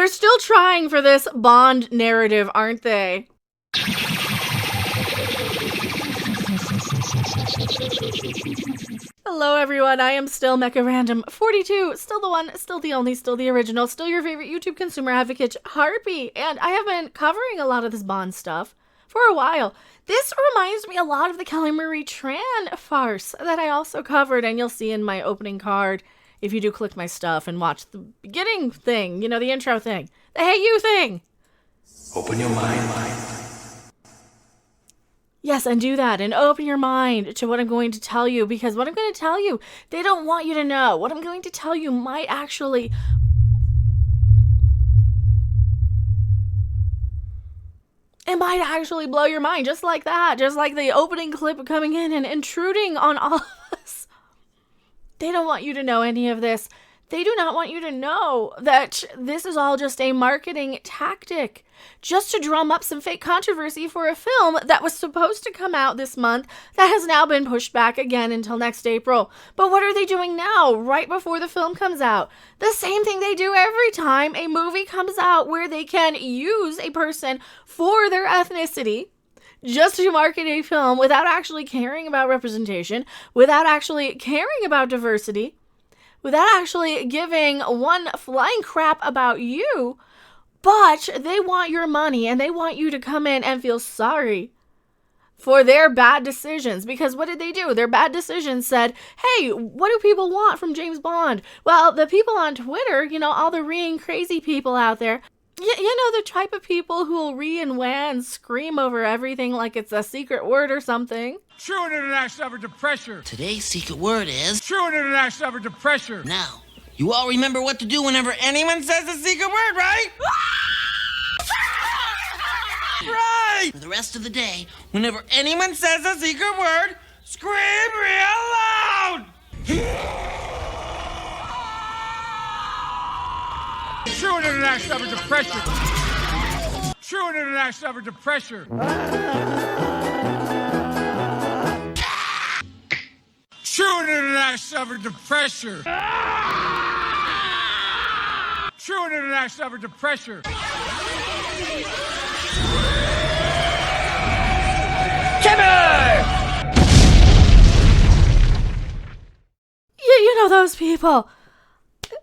They're still trying for this Bond narrative, aren't they? Hello everyone, I am still Mecha Random 42, still the one, still the only, still the original, still your favorite YouTube consumer advocate, Harpy, and I have been covering a lot of this Bond stuff for a while. This reminds me a lot of the Kelly Marie Tran farce that I also covered, and you'll see in my opening card if you do click my stuff and watch the beginning thing, you know, the intro thing, the Hey You thing. Open your mind. Yes, and do that, and open your mind to what I'm going to tell you, because what I'm going to tell you, they don't want you to know. What I'm going to tell you might actually... It might actually blow your mind, just like that, just like the opening clip coming in and intruding on all of us. They don't want you to know any of this. They do not want you to know that this is all just a marketing tactic, just to drum up some fake controversy for a film that was supposed to come out this month that has now been pushed back again until next April. But what are they doing now, right before the film comes out? The same thing they do every time a movie comes out, where they can use a person for their ethnicity just to market a film without actually caring about representation, without actually caring about diversity, without actually giving one flying crap about you, but they want your money and they want you to come in and feel sorry for their bad decisions. Because what did they do? Their bad decisions said, hey, what do people want from James Bond? Well, the people on Twitter, you know, all the reeing crazy people out there, you know, the type of people who will ree and wah and scream over everything like it's a secret word or something. True and international effort to pressure. Today's secret word is... True and international effort to pressure. Now, you all remember what to do whenever anyone says the secret word, right? Right! For the rest of the day, whenever anyone says the secret word, scream real loud! True and international effort to pressure. True and international effort to pressure. True and international effort to pressure. True and international effort to pressure. You know those people.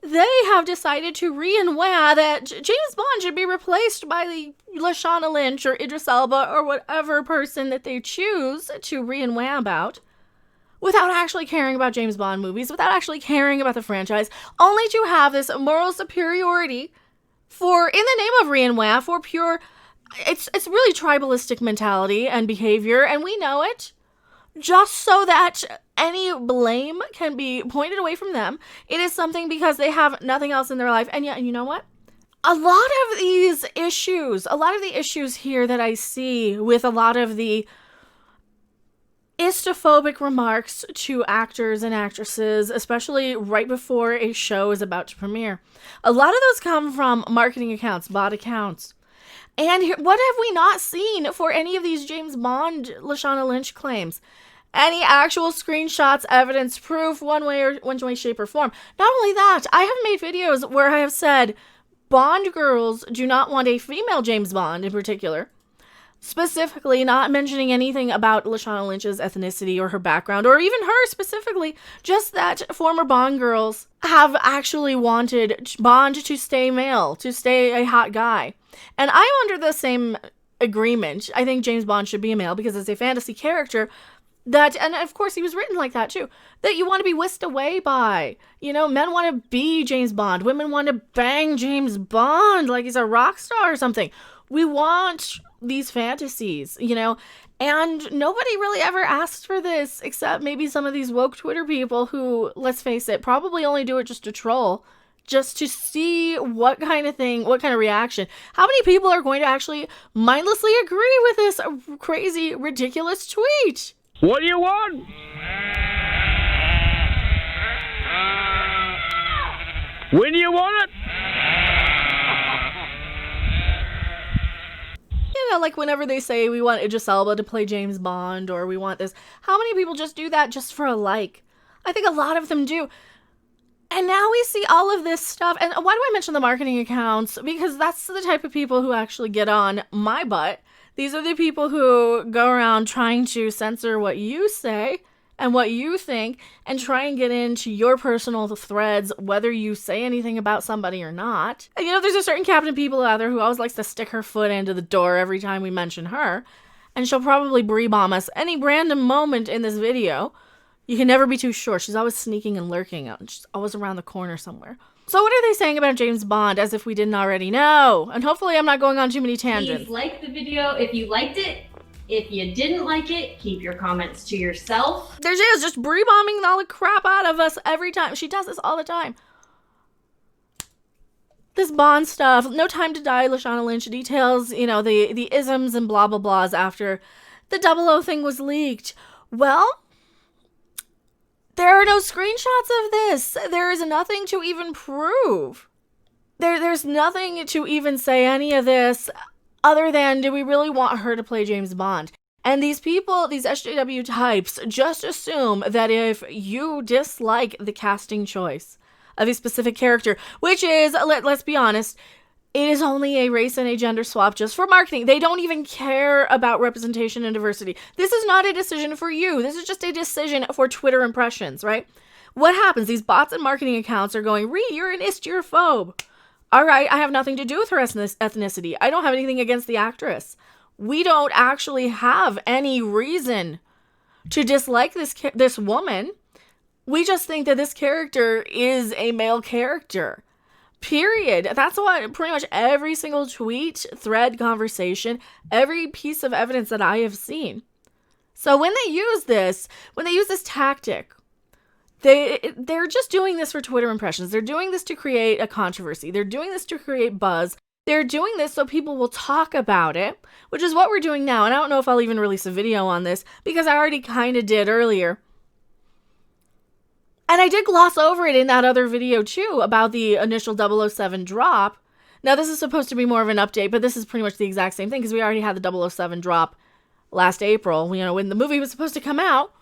They have decided to re-and-wah that James Bond should be replaced by the Lashana Lynch or Idris Elba or whatever person that they choose to re-and-wah about, without actually caring about James Bond movies, without actually caring about the franchise, only to have this moral superiority for, in the name of re-and-wah, for pure, it's really tribalistic mentality and behavior, and we know it. Just so that any blame can be pointed away from them. It is something because they have nothing else in their life. And yet, you know what? A lot of the issues here that I see with a lot of the istophobic remarks to actors and actresses, especially right before a show is about to premiere, a lot of those come from marketing accounts, bot accounts. And what have we not seen for any of these James Bond, Lashana Lynch claims? Any actual screenshots, evidence, proof, one way, shape, or form. Not only that, I have made videos where I have said Bond girls do not want a female James Bond in particular. Specifically, not mentioning anything about Lashana Lynch's ethnicity or her background, or even her specifically, just that former Bond girls have actually wanted Bond to stay male, to stay a hot guy. And I'm under the same agreement. I think James Bond should be a male because it's a fantasy character that, and of course he was written like that too, that you want to be whisked away by. You know, men want to be James Bond. Women want to bang James Bond like he's a rock star or something. We want these fantasies, you know, and nobody really ever asked for this except maybe some of these woke Twitter people who, let's face it, probably only do it just to troll, just to see what kind of reaction. How many people are going to actually mindlessly agree with this crazy, ridiculous tweet? What do you want? When do you want it? You know, like whenever they say we want Idris Elba to play James Bond or we want this, how many people just do that just for a like? I think a lot of them do. And now we see all of this stuff. And why do I mention the marketing accounts? Because that's the type of people who actually get on my butt. These are the people who go around trying to censor what you say and what you think and try and get into your personal threads, whether you say anything about somebody or not. And there's a certain Captain People out there who always likes to stick her foot into the door every time we mention her. And she'll probably brie-bomb us any random moment in this video. You can never be too sure. She's always sneaking and lurking out. She's always around the corner somewhere. So what are they saying about James Bond as if we didn't already know? And hopefully I'm not going on too many tangents. Please like the video if you liked it. If you didn't like it, keep your comments to yourself. There she is, just brie-bombing all the crap out of us every time. She does this all the time. This Bond stuff, No Time to Die, Lashana Lynch details, the isms and blah blah blahs after the 00 thing was leaked. Well, there are no screenshots of this. There is nothing to even prove. There's nothing to even say any of this other than, do we really want her to play James Bond? And these people, these SJW types, just assume that if you dislike the casting choice of a specific character, which is, let's be honest, it is only a race and a gender swap just for marketing. They don't even care about representation and diversity. This is not a decision for you. This is just a decision for Twitter impressions, right? What happens? These bots and marketing accounts are going, Ree, you're an istrophobe. All right, I have nothing to do with her ethnicity. I don't have anything against the actress. We don't actually have any reason to dislike this woman. We just think that this character is a male character. Period. That's what pretty much every single tweet, thread, conversation, every piece of evidence that I have seen. So when they use this tactic, they're just doing this for Twitter impressions. They're doing this to create a controversy. They're doing this to create buzz. They're doing this so people will talk about it, which is what we're doing now. And I don't know if I'll even release a video on this because I already kind of did earlier. And I did gloss over it in that other video too about the initial 007 drop. Now this is supposed to be more of an update, but this is pretty much the exact same thing because we already had the 007 drop last April, when the movie was supposed to come out.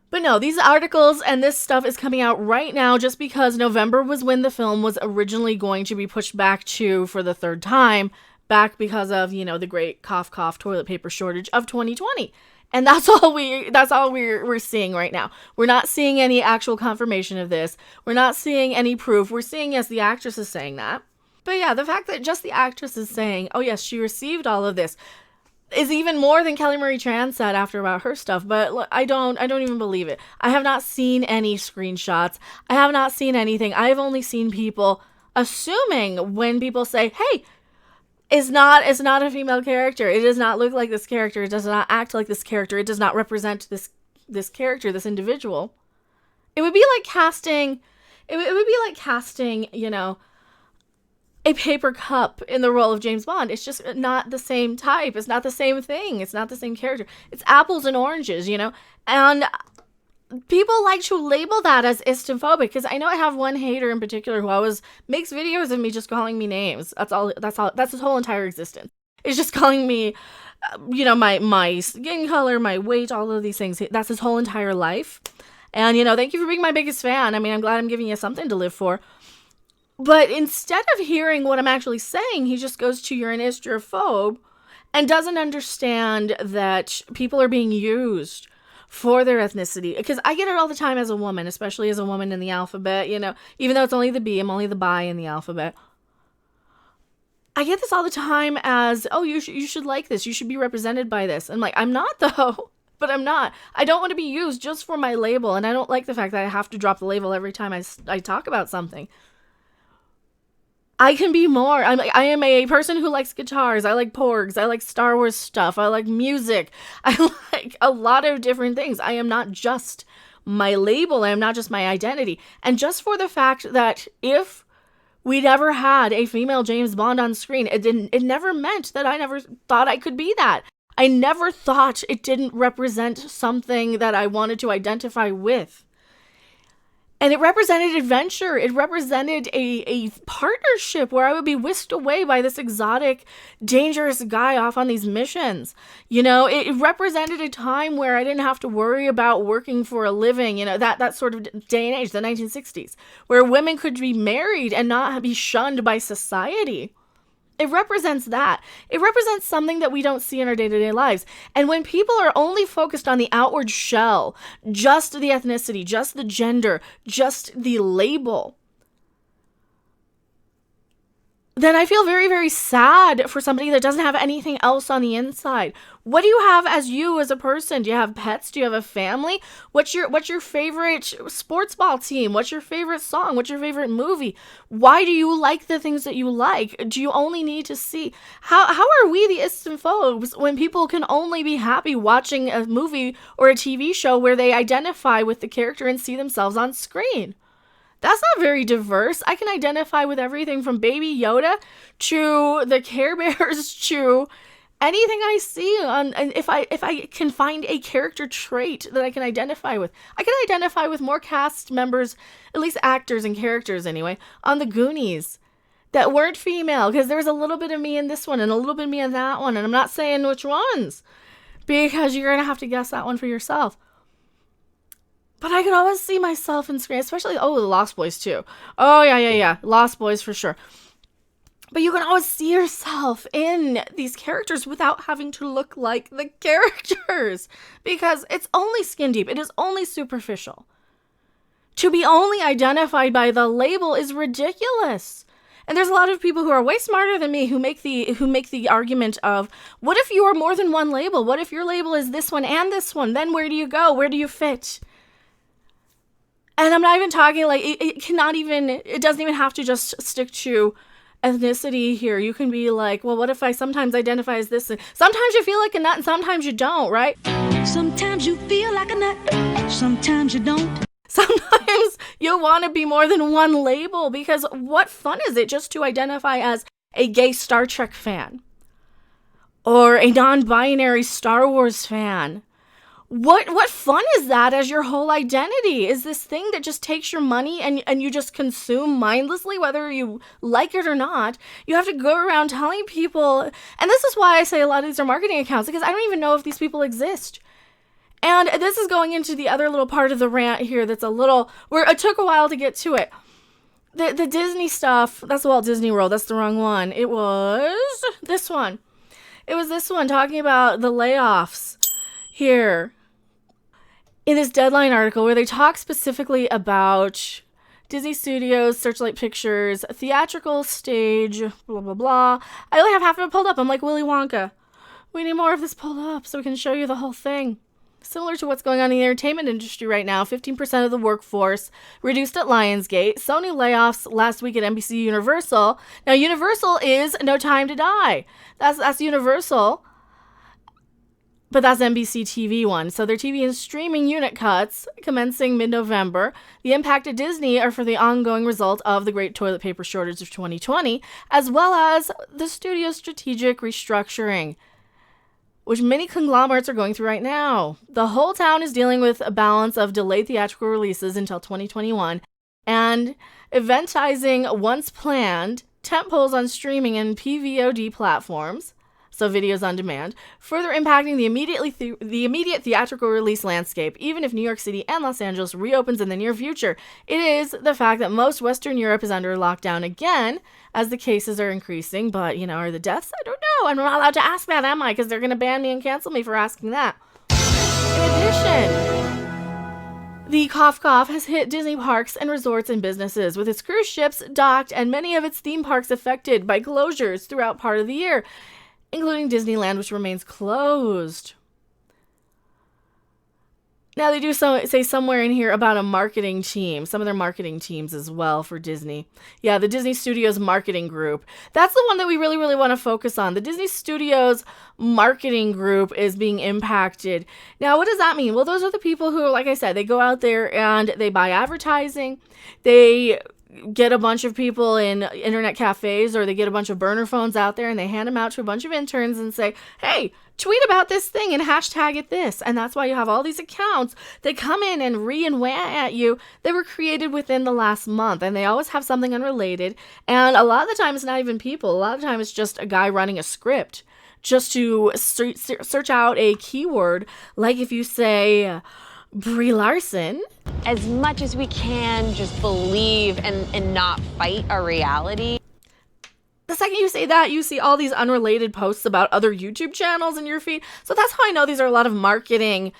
But no, these articles and this stuff is coming out right now just because November was when the film was originally going to be pushed back to for the third time, back because of, the great cough toilet paper shortage of 2020. And that's all we're seeing right now. We're not seeing any actual confirmation of this. We're not seeing any proof. We're seeing, yes, the actress is saying that. But yeah, the fact that just the actress is saying, oh yes, she received all of this, is even more than Kelly Marie Tran said after about her stuff. But look, I don't even believe it. I have not seen any screenshots. I have not seen anything. I have only seen people assuming when people say, hey, is not a female character. It does not look like this character. It does not act like this character. It does not represent this character, this individual. It would be like casting, a paper cup in the role of James Bond. It's just not the same type. It's not the same thing. It's not the same character. It's apples and oranges, And people like to label that as istophobic because I know I have one hater in particular who always makes videos of me just calling me names. That's his whole entire existence. It's just calling me, my skin color, my weight, all of these things. That's his whole entire life. And, thank you for being my biggest fan. I mean, I'm glad I'm giving you something to live for. But instead of hearing what I'm actually saying, he just goes to, you're an istrophobe, and doesn't understand that people are being used for their ethnicity. Because I get it all the time as a woman, especially as a woman in the alphabet, even though it's only the B, I'm only the bi in the alphabet. I get this all the time as, oh, you should like this. You should be represented by this. I'm like, I'm not though. But I'm not. I don't want to be used just for my label. And I don't like the fact that I have to drop the label every time I talk about something. I can be more. I am a person who likes guitars. I like porgs. I like Star Wars stuff. I like music. I like a lot of different things. I am not just my label. I am not just my identity. And just for the fact that if we never had a female James Bond on screen, it never meant that I never thought I could be that. I never thought it didn't represent something that I wanted to identify with. And it represented adventure. It represented a partnership where I would be whisked away by this exotic, dangerous guy off on these missions. It represented a time where I didn't have to worry about working for a living, that sort of day and age, the 1960s, where women could be married and not be shunned by society. It represents that. It represents something that we don't see in our day-to-day lives. And when people are only focused on the outward shell, just the ethnicity, just the gender, just the label, then I feel very, very sad for somebody that doesn't have anything else on the inside. What do you have as you as a person? Do you have pets? Do you have a family? What's your favorite sports ball team? What's your favorite song? What's your favorite movie? Why do you like the things that you like? Do you only need to see? How are we the istophobes when people can only be happy watching a movie or a TV show where they identify with the character and see themselves on screen? That's not very diverse. I can identify with everything from Baby Yoda to the Care Bears to anything I see on, and if I can find a character trait that I can identify with. I can identify with more cast members, at least actors and characters anyway, on the Goonies that weren't female, because there's a little bit of me in this one and a little bit of me in that one, and I'm not saying which ones, because you're going to have to guess that one for yourself. But I could always see myself in screen, especially, the Lost Boys too. Oh, yeah. Lost Boys for sure. But you can always see yourself in these characters without having to look like the characters. Because it's only skin deep. It is only superficial. To be only identified by the label is ridiculous. And there's a lot of people who are way smarter than me who make the argument of, what if you are more than one label? What if your label is this one and this one? Then where do you go? Where do you fit? And I'm not even talking like it doesn't even have to just stick to ethnicity here. You can be like, well, what if I sometimes identify as this? And sometimes you feel like a nut and sometimes you don't, right? Sometimes you feel like a nut, sometimes you don't. Sometimes you want to be more than one label, because what fun is it just to identify as a gay Star Trek fan or a non-binary Star Wars fan? What fun is that as your whole identity? Is this thing that just takes your money and you just consume mindlessly, whether you like it or not? You have to go around telling people, and this is why I say a lot of these are marketing accounts, because I don't even know if these people exist. And this is going into the other little part of the rant here that's a little, where it took a while to get to it. The Disney stuff, that's Walt Disney World, that's the wrong one. It was this one. It was this one talking about the layoffs here. In this Deadline article where they talk specifically about Disney Studios, Searchlight Pictures, theatrical stage, blah, blah, blah. I only have half of it pulled up. I'm like Willy Wonka. We need more of this pulled up so we can show you the whole thing. Similar to what's going on in the entertainment industry right now, 15% of the workforce reduced at Lionsgate, Sony layoffs last week at NBC Universal. Now, Universal is No Time to Die. That's Universal. But that's NBC TV one. So their TV and streaming unit cuts commencing mid-November. The impact at Disney are for the ongoing result of the great toilet paper shortage of 2020, as well as the studio's strategic restructuring, which many conglomerates are going through right now. The whole town is dealing with a balance of delayed theatrical releases until 2021 and eventizing once planned tentpoles on streaming and PVOD platforms. So videos on demand, further impacting the immediate theatrical release landscape. Even if New York City and Los Angeles reopens in the near future, it is the fact that most Western Europe is under lockdown again as the cases are increasing. But, are the deaths? I don't know. I'm not allowed to ask that, am I? Because they're going to ban me and cancel me for asking that. In addition, the cough has hit Disney parks and resorts and businesses, with its cruise ships docked and many of its theme parks affected by closures throughout part of the year, including Disneyland, which remains closed. Now, they do say somewhere in here about a marketing team, some of their marketing teams as well for Disney. Yeah, the Disney Studios marketing group. That's the one that we really, really want to focus on. The Disney Studios marketing group is being impacted. Now, what does that mean? Well, those are the people who, like I said, they go out there and they buy advertising. They get a bunch of people in internet cafes, or they get a bunch of burner phones out there and they hand them out to a bunch of interns and say, hey, tweet about this thing and hashtag it this. And that's why you have all these accounts that come in and rant at you that were created within the last month. And they always have something unrelated. And a lot of the time it's not even people. A lot of the time it's just a guy running a script just to search out a keyword. Like if you say Brie Larson. As much as we can just believe and not fight our reality. The second you say that, you see all these unrelated posts about other YouTube channels in your feed. So that's how I know these are a lot of marketing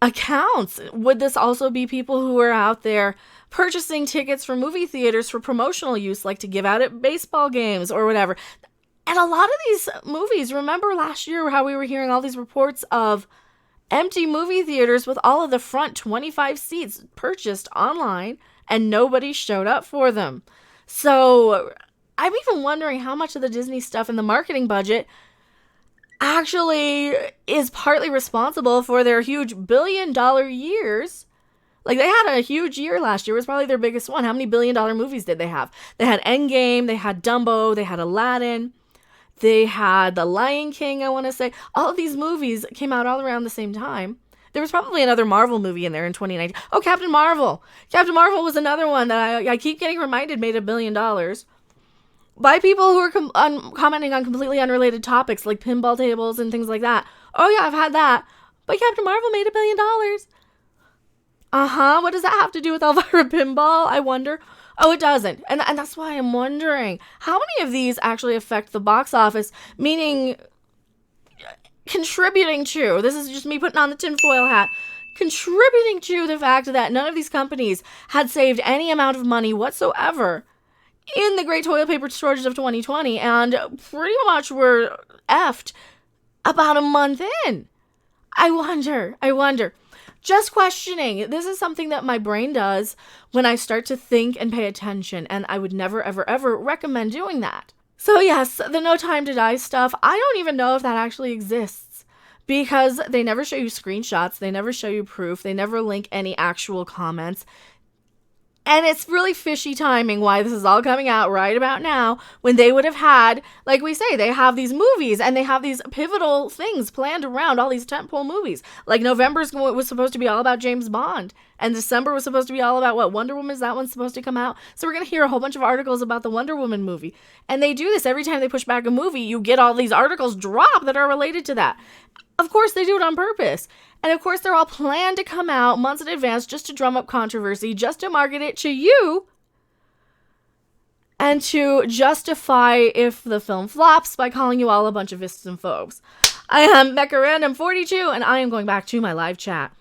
accounts. Would this also be people who are out there purchasing tickets for movie theaters for promotional use, like to give out at baseball games or whatever? And a lot of these movies, remember last year how we were hearing all these reports of empty movie theaters with all of the front 25 seats purchased online and nobody showed up for them. So I'm even wondering how much of the Disney stuff in the marketing budget actually is partly responsible for their huge billion-dollar years. Like, they had a huge year last year. It was probably their biggest one. How many billion-dollar movies did they have? They had Endgame, they had Dumbo, they had Aladdin, they had The Lion King, I want to say. All of these movies came out all around the same time. There was probably another Marvel movie in there in 2019. Oh, Captain Marvel. Captain Marvel was another one that I keep getting reminded made $1 billion by people who are commenting on completely unrelated topics like pinball tables and things like that. Oh yeah, I've had that. But Captain Marvel made $1 billion. What does that have to do with Elvira Pinball, I wonder? Oh, it doesn't. And that's why I'm wondering, how many of these actually affect the box office? Meaning, contributing to, this is just me putting on the tinfoil hat, contributing to the fact that none of these companies had saved any amount of money whatsoever in the great toilet paper shortage of 2020, and pretty much were effed about a month in. I wonder. Just questioning. This is something that my brain does when I start to think and pay attention, and I would never, ever, ever recommend doing that. So yes, the No Time to Die stuff, I don't even know if that actually exists, because they never show you screenshots, they never show you proof, they never link any actual comments. And it's really fishy timing why this is all coming out right about now, when they would have had, like we say, they have these movies and they have these pivotal things planned around all these tentpole movies. Like November was supposed to be all about James Bond, and December was supposed to be all about what, Wonder Woman, is that one supposed to come out? So we're going to hear a whole bunch of articles about the Wonder Woman movie. And they do this every time they push back a movie, you get all these articles drop that are related to that. Of course they do it on purpose. And of course they're all planned to come out months in advance just to drum up controversy, just to market it to you, and to justify if the film flops by calling you all a bunch of ists and phobes. I am Becca Random 42, and I am going back to my live chat.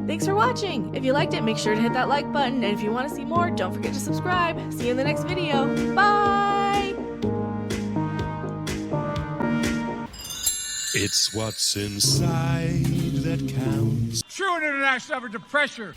Thanks for watching. If you liked it, make sure to hit that like button, and if you want to see more, don't forget to subscribe. See you in the next video. Bye! It's what's inside that counts. True international average of pressure.